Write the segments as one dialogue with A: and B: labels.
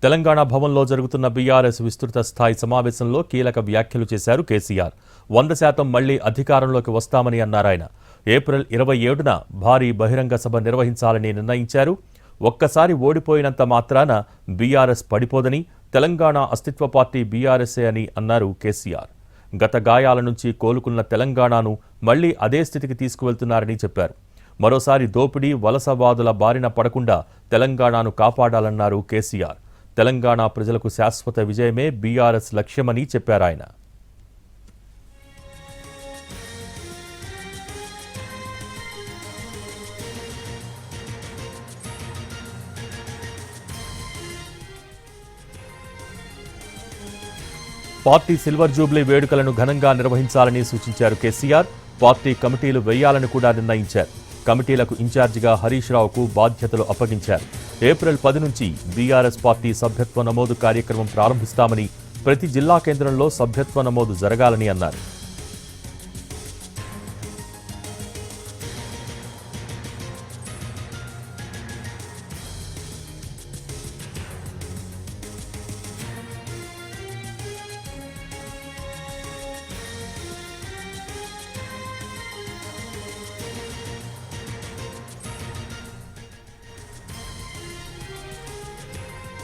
A: తెలంగాణ భవన్లో జరుగుతున్న బీఆర్ఎస్ విస్తృత స్థాయి సమావేశంలో కీలక వ్యాఖ్యలు చేశారు కేసీఆర్. 100% మళ్లీ అధికారంలోకి వస్తామని అన్నారాయన. ఏప్రిల్ 27న భారీ బహిరంగ సభ నిర్వహించాలని నిర్ణయించారు. ఒక్కసారి ఓడిపోయినంత మాత్రాన బీఆర్ఎస్ పడిపోదని, తెలంగాణ అస్తిత్వ పార్టీ బీఆర్ఎస్ఏ అని అన్నారు కేసీఆర్. గత గాయాల నుంచి కోలుకున్న తెలంగాణను మళ్లీ అదే స్థితికి తీసుకువెళ్తున్నారని చెప్పారు. మరోసారి దోపిడీ, వలసవాదుల బారిన పడకుండా తెలంగాణను కాపాడాలన్నారు కేసీఆర్. తెలంగాణ ప్రజలకు శాశ్వత విజయమే బీఆర్ఎస్ లక్ష్యమని చెప్పారాయన. పార్టీ సిల్వర్ జూబ్లీ వేడుకలను ఘనంగా నిర్వహించాలని సూచించారు కేసీఆర్. పార్టీ కమిటీలు వేయాలని కూడా నిర్ణయించారు. కమిటీలకు ఇన్ఛార్జిగా హరీష్ రావుకు బాధ్యతలు అప్పగించారు. ఏప్రిల్ 10 నుంచి బీఆర్ఎస్ పార్టీ సభ్యత్వ నమోదు కార్యక్రమం ప్రారంభిస్తామని, ప్రతి జిల్లా కేంద్రంలో సభ్యత్వ నమోదు జరగాలని అన్నారు.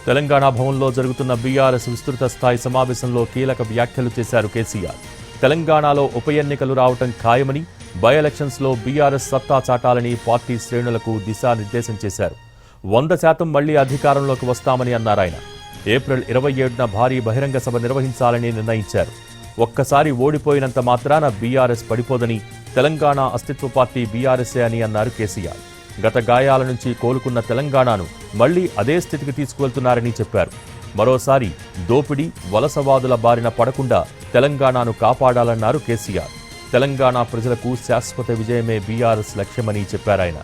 A: తెలంగాణ భవన్లో జరుగుతున్న బీఆర్ఎస్ విస్తృత స్థాయి సమావేశంలో కీలక వ్యాఖ్యలు చేశారు కేసీఆర్. తెలంగాణలో ఉప ఎన్నికలు రావటం ఖాయమని, బై ఎలక్షన్స్లో బీఆర్ఎస్ సత్తా చాటాలని పార్టీ శ్రేణులకు దిశానిర్దేశం చేశారు. 100% మళ్లీ అధికారంలోకి వస్తామని అన్నారాయన. ఏప్రిల్ 27న భారీ బహిరంగ సభ నిర్వహించాలని నిర్ణయించారు. ఒక్కసారి ఓడిపోయినంత మాత్రాన బీఆర్ఎస్ పడిపోదని, తెలంగాణ అస్తిత్వ పార్టీ బీఆర్ఎస్ఏ అని అన్నారు కేసీఆర్. గత గాయాల నుంచి కోలుకున్న తెలంగాణను మళ్లీ అదే స్థితికి తీసుకువెళ్తున్నారని చెప్పారు. మరోసారి దోపిడీ, వలసవాదుల బారిన పడకుండా తెలంగాణను కాపాడాలన్నారు కేసీఆర్. తెలంగాణ ప్రజలకు శాశ్వత విజయమే బీఆర్ఎస్ లక్ష్యమని చెప్పారాయన.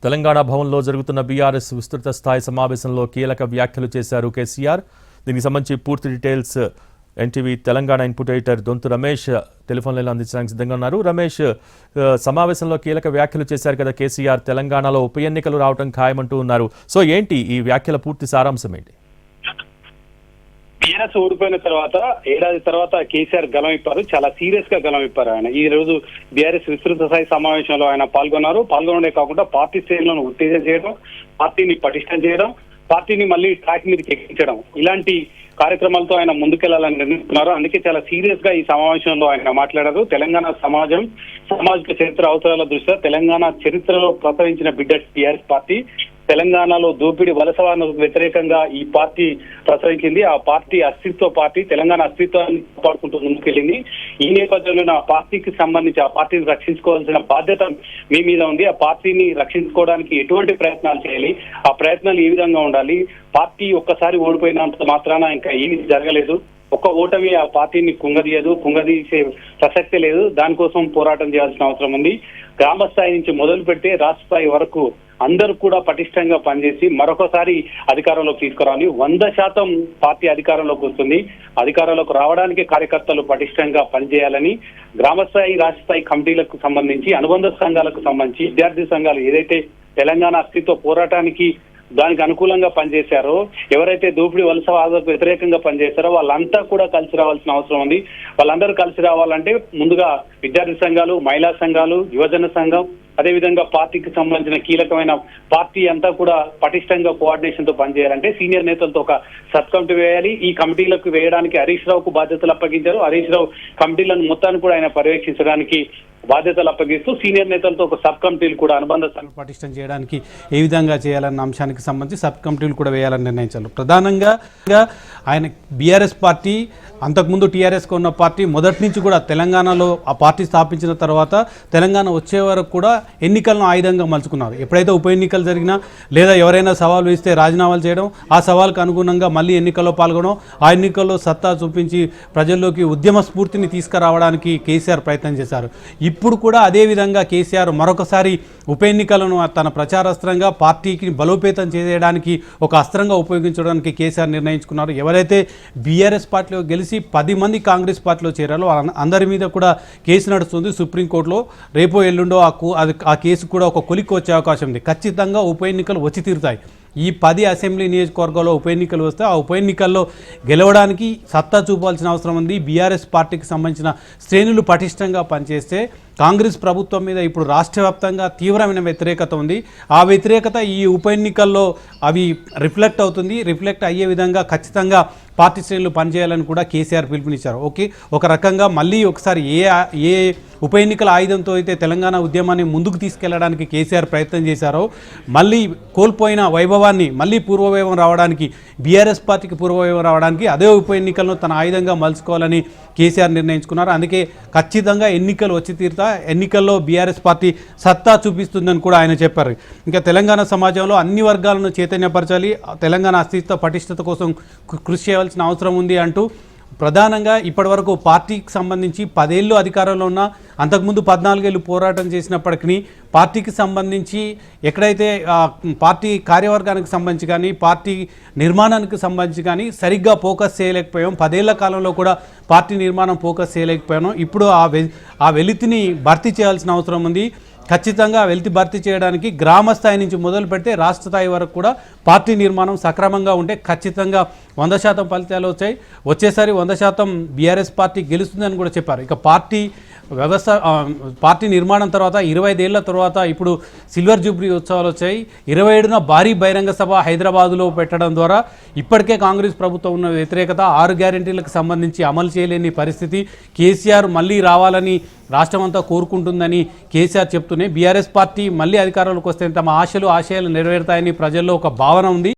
A: తెలంగాణ భవన్లో జరుగుతున్న బీఆర్ఎస్ విస్తృత స్థాయి సమావేశంలో కీలక వ్యాఖ్యలు చేశారు కేసీఆర్. దీనికి సంబంధించి పూర్తి details NTV Telangana input editor Donthu Ramesh telephone లైన్లో అందించడానికి సిద్ధంగా ఉన్నారు. రమేష్, సమావేశంలో కీలక వ్యాఖ్యలు చేశారు కదా కేసీఆర్. తెలంగాణలో ఉప ఎన్నికలు రావడం ఖాయమంటూ ఉన్నారు. సో ఏంటి ఈ వ్యాఖ్యల పూర్తి సారాంశం ఏంటి?
B: బీఆర్ఎస్ ఓడిపోయిన తర్వాత ఏడాది తర్వాత కేసీఆర్ గలం ఇప్పారు. చాలా సీరియస్ గా గలం ఇప్పారు ఆయన. ఈ రోజు బీఆర్ఎస్ విస్తృత స్థాయి సమావేశంలో ఆయన పాల్గొనడే కాకుండా పార్టీ శ్రేణులను ఉత్తేజం చేయడం, పార్టీని పటిష్టం చేయడం, పార్టీని మళ్ళీ ట్రాక్ మీదకి ఎక్కించడం, ఇలాంటి కార్యక్రమాలతో ఆయన ముందుకెళ్లాలని నిర్ణయించుకున్నారు. అందుకే చాలా సీరియస్ గా ఈ సమావేశంలో ఆయన మాట్లాడారు. తెలంగాణ సామాజిక చరిత్ర అవసరాల దృష్ట్యా తెలంగాణ చరిత్రలో ప్రసరించిన బిడ్డ టీఆర్ఎస్ పార్టీ. తెలంగాణలో దోపిడీ, వలసవాదులకు వ్యతిరేకంగా ఈ పార్టీ ప్రసరించింది. ఆ పార్టీ అస్తిత్వ పార్టీ తెలంగాణ అస్తిత్వాన్ని కాపాడుకుంటూ ముందుకెళ్ళింది. ఈ నేపథ్యంలో ఆ పార్టీకి సంబంధించి ఆ పార్టీని రక్షించుకోవాల్సిన బాధ్యత మీ మీద ఉంది. ఆ పార్టీని రక్షించుకోవడానికి ఎటువంటి ప్రయత్నాలు చేయాలి, ఆ ప్రయత్నాలు ఏ విధంగా ఉండాలి, పార్టీ ఒక్కసారి ఓడిపోయినంత మాత్రాన ఇంకా ఏమీ జరగలేదు, ఒక్క ఓటమి ఆ పార్టీని కుంగదీసే ప్రసక్తే లేదు. దానికోసం పోరాటం చేయాల్సిన అవసరం ఉంది. గ్రామ స్థాయి నుంచి మొదలు పెడితే రాష్ట్ర స్థాయి వరకు అందరూ కూడా పటిష్టంగా పనిచేసి మరొకసారి అధికారంలోకి తీసుకురావాలి. 100% పార్టీ అధికారంలోకి వస్తుంది. అధికారంలోకి రావడానికి కార్యకర్తలు పటిష్టంగా పనిచేయాలని గ్రామ స్థాయి, రాష్ట్ర స్థాయి కమిటీలకు సంబంధించి, అనుబంధ సంఘాలకు సంబంధించి, విద్యార్థి సంఘాలు ఏదైతే తెలంగాణ అస్తిత్వ పోరాటానికి దానికి అనుకూలంగా పనిచేశారో, ఎవరైతే దోపిడీ, వలసవాదులకు వ్యతిరేకంగా పనిచేశారో వాళ్ళంతా కూడా కలిసి రావాల్సిన అవసరం ఉంది. వాళ్ళందరూ కలిసి రావాలంటే ముందుగా విద్యార్థి సంఘాలు, మహిళా సంఘాలు, యువజన సంఘం, అదేవిధంగా పార్టీకి సంబంధించిన కీలకమైన పార్టీ అంతా కూడా పటిష్టంగా కోఆర్డినేషన్ తో పనిచేయాలంటే సీనియర్ నేతలతో ఒక సబ్ కమిటీ వేయాలి. ఈ కమిటీలకు వేయడానికి హరీష్ రావుకు బాధ్యతలు అప్పగించారు. హరీష్ రావు కమిటీలను మొత్తాన్ని కూడా ఆయన పర్యవేక్షించడానికి బాధ్యతలు అప్పగిస్తూ సీనియర్ నేతలతో ఒక సబ్ కమిటీలు కూడా అనుబంధ
C: పటిష్టం చేయడానికి ఏ విధంగా చేయాలన్న అంశానికి సంబంధించి సబ్ కమిటీలు కూడా వేయాలని నిర్ణయించారు. ప్రధానంగా ఆయన బీఆర్ఎస్ పార్టీ అంతకుముందు టీఆర్ఎస్కి ఉన్న పార్టీ మొదటి నుంచి కూడా తెలంగాణలో ఆ పార్టీ స్థాపించిన తర్వాత తెలంగాణ వచ్చే వరకు కూడా ఎన్నికలను ఆయుధంగా మలుచుకున్నారు. ఎప్పుడైతే ఉప ఎన్నికలు జరిగినా లేదా ఎవరైనా సవాల్ వేస్తే రాజీనామాలు చేయడం, ఆ సవాల్కు అనుగుణంగా మళ్ళీ ఎన్నికల్లో పాల్గొనడం, ఆ ఎన్నికల్లో సత్తా చూపించి ప్రజల్లోకి ఉద్యమ స్ఫూర్తిని తీసుకురావడానికి కేసీఆర్ ప్రయత్నం చేశారు. ఇప్పుడు కూడా అదే విధంగా కేసీఆర్ మరొకసారి ఉప ఎన్నికలను తన ప్రచారాస్త్రంగా పార్టీకి బలోపేతం చేయడానికి ఒక అస్త్రంగా ఉపయోగించడానికి కేసీఆర్ నిర్ణయించుకున్నారు. ఎవరైతే బీఆర్ఎస్ పార్టీలో గెలిచి 10 మంది కాంగ్రెస్ పార్టీలో చేరారో అందరి మీద కూడా కేసు నడుస్తుంది సుప్రీంకోర్టులో. రేపో ఎల్లుండో ఆ కేసు కూడా ఒక కొలిక్కి వచ్చే అవకాశం ఉంది. ఖచ్చితంగా ఉప ఎన్నికలు వచ్చి తీరుతాయి. ఈ 10 అసెంబ్లీ నియోజకవర్గాల్లో ఉప ఎన్నికలు వస్తే ఆ ఉప ఎన్నికల్లో గెలవడానికి సత్తా చూపాల్సిన అవసరం ఉంది. బీఆర్ఎస్ పార్టీకి సంబంధించిన శ్రేణులు పటిష్టంగా పనిచేస్తే కాంగ్రెస్ ప్రభుత్వం మీద ఇప్పుడు రాష్ట్ర వ్యాప్తంగా తీవ్రమైన వ్యతిరేకత ఉంది. ఆ వ్యతిరేకత ఈ ఉప ఎన్నికల్లో అవి రిఫ్లెక్ట్ అవుతుంది. రిఫ్లెక్ట్ అయ్యే విధంగా ఖచ్చితంగా పార్టీ శ్రేణులు పనిచేయాలని కూడా కేసీఆర్ పిలుపునిచ్చారు. ఓకే, ఒక రకంగా మళ్ళీ ఒకసారి ఏ ఉప ఎన్నికల ఆయుధంతో అయితే తెలంగాణ ఉద్యమాన్ని ముందుకు తీసుకెళ్లడానికి కేసీఆర్ ప్రయత్నం చేశారో మళ్ళీ కోల్పోయిన వైభవాన్ని మళ్ళీ పూర్వవైభవం రావడానికి, బీఆర్ఎస్ పార్టీకి పూర్వవైభవం రావడానికి అదే ఉప ఎన్నికలను తన ఆయుధంగా మలుచుకోవాలని కేసీఆర్ నిర్ణయించుకున్నారు. అందుకే ఖచ్చితంగా ఎన్నికలు వచ్చి తీరుతా, ఎన్నికల్లో బీఆర్ఎస్ పార్టీ సత్తా చూపిస్తుందని కూడా ఆయన చెప్పారు. ఇంకా తెలంగాణ సమాజంలో అన్ని వర్గాలను చైతన్యపరచాలి, తెలంగాణ అస్తిత్వ పటిష్టత కోసం కృషి చేయాల్సిన అవసరం ఉంది అంటూ ప్రధానంగా ఇప్పటివరకు పార్టీకి సంబంధించి 10 ఏళ్ళు అధికారంలో ఉన్న, అంతకుముందు 14 ఏళ్ళు పోరాటం చేసినప్పటికీ పార్టీకి సంబంధించి ఎక్కడైతే పార్టీ కార్యవర్గానికి సంబంధించి కానీ పార్టీ నిర్మాణానికి సంబంధించి కానీ సరిగ్గా ఫోకస్ చేయలేకపోయాం. 10 ఏళ్ల కాలంలో కూడా పార్టీ నిర్మాణం ఫోకస్ చేయలేకపోయాను. ఇప్పుడు ఆ వెలితిని భర్తీ చేయాల్సిన అవసరం ఉంది. ఖచ్చితంగా వెలితి భర్తీ చేయడానికి గ్రామ స్థాయి నుంచి మొదలు పెడితే రాష్ట్ర స్థాయి వరకు కూడా పార్టీ నిర్మాణం సక్రమంగా ఉంటే ఖచ్చితంగా 100% ఫలితాలు వచ్చాయి. వచ్చేసారి 100% బీఆర్ఎస్ పార్టీ గెలుస్తుందని కూడా చెప్పారు. ఇక పార్టీ నిర్మాణం తర్వాత 25 ఏళ్ల తర్వాత ఇప్పుడు సిల్వర్ జూబ్లీ ఉత్సవాలు వచ్చాయి. 27న భారీ బహిరంగ సభ హైదరాబాదులో పెట్టడం ద్వారా ఇప్పటికే కాంగ్రెస్ ప్రభుత్వం ఉన్న వ్యతిరేకత, 6 గ్యారెంటీలకు సంబంధించి అమలు చేయలేని పరిస్థితి, కేసీఆర్ మళ్ళీ రావాలని రాష్ట్రమంతా కోరుకుంటుందని కేసీఆర్ చెప్తూనే బీఆర్ఎస్ పార్టీ మళ్ళీ అధికారంలోకి వస్తే తమ ఆశయాలు నెరవేరుతాయని ప్రజల్లో ఒక భావన ఉంది.